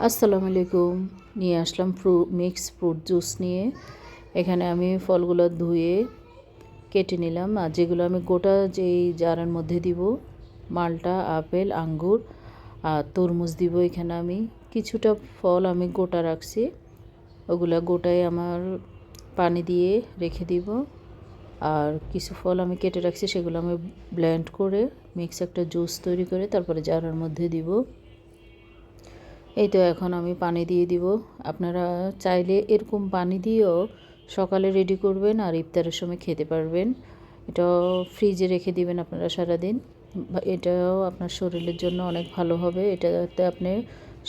আসসালামু আলাইকুম। নিয়ে আসলাম মিক্স ফ্রুট জুস নিয়ে। এখানে আমি ফলগুলো ধুয়ে কেটে নিলাম, আর যেগুলো আমি গোটা যেই জারের মধ্যে দিব, মালটা, আপেল, আঙ্গুর আর তরমুজ দিব। এখানে আমি কিছুটা ফল আমি গোটা রাখছি, ওগুলা গোটায় আমার পানি দিয়ে রেখে দিব। আর কিছু ফল আমি কেটে রাখছি, সেগুলো আমি ব্লেন্ড করে মিক্স একটা জুস তৈরি করে তারপরে জারের মধ্যে দিব। এই তো এখন আমি পানি দিয়ে দিব। আপনারা চাইলে এরকম পানি দিয়েও সকালে রেডি করবেন আর ইফতারের সময় খেতে পারবেন। এটাও ফ্রিজে রেখে দিবেন আপনারা সারাদিন। এটাও আপনার শরীরের জন্য অনেক ভালো হবে। এটাতে আপনি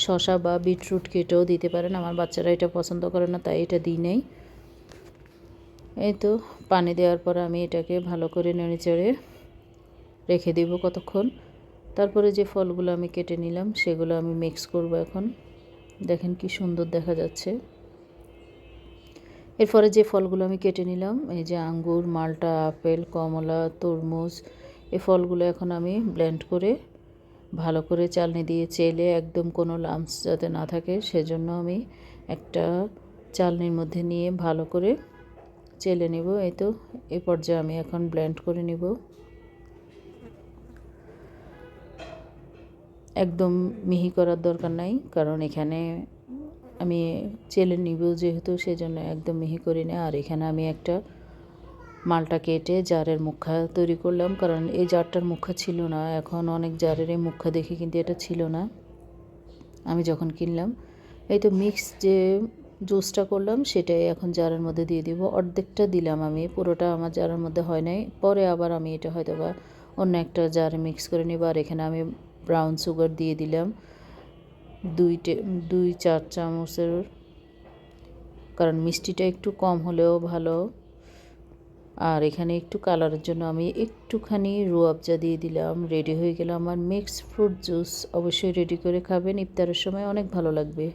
শসা বা বিটরুট কেটেও দিতে পারেন। আমার বাচ্চারা এটা পছন্দ করে না, তাই এটা দিই নাই। এই তো পানি দেওয়ার পর আমি এটাকে ভালো করে নেড়েচেড়ে রেখে দেব কতক্ষণ। তারপরে যে ফলগুলো আমি কেটে নিলাম সেগুলো আমি মিক্স করব এখন। দেখেন কি সুন্দর দেখা যাচ্ছে। এরপরে যে ফলগুলো আমি কেটে নিলাম, এই যে আঙ্গুর, মালটা, আপেল, কমলা, তরমুজ, এই ফলগুলো এখন আমি ব্লেন্ড করে ভালো করে চালনি দিয়ে চেলে, একদম কোনো লাম্পস যাতে না থাকে সেজন্য আমি একটা চালনির মধ্যে নিয়ে ভালো করে চেলে নেব। এই তো এই পর্যায়ে আমি এখন ব্লেন্ড করে নিব। একদম মিহি করার দরকার নাই, কারণ এখানে আমি চেলে নিব যেহেতু, সেজন্য একদম মিহি করি না। আর এখানে আমি একটা মালটা কেটে জারের মুখা তৈরি করলাম, কারণ এই জারটার মুখা ছিল না। এখন অনেক জারের এই মুখা দেখি, কিন্তু এটা ছিল না আমি যখন কিনলাম। এই তো মিক্স যে জুসটা করলাম সেটাই এখন জারের মধ্যে দিয়ে দিব। অর্ধেকটা দিলাম আমি, পুরোটা আমার জারের মধ্যে হয় নাই। পরে আবার আমি এটা হয়তো বা অন্য একটা জারে মিক্স করে নিব। আর এখানে আমি ব্রাউন সুগার দিয়ে দিলাম 2-4 চামচের, কারণ মিষ্টিটা একটু কম হলেও ভালো। আর এখানে একটু কালারের জন্য আমি একটুখানি রুয়াবজা দিয়ে দিলাম। রেডি হয়ে গেল আমার মিক্সড ফ্রুট জুস। অবশ্যই রেডি করে খাবেন, ইফতারের সময় অনেক ভালো লাগবে।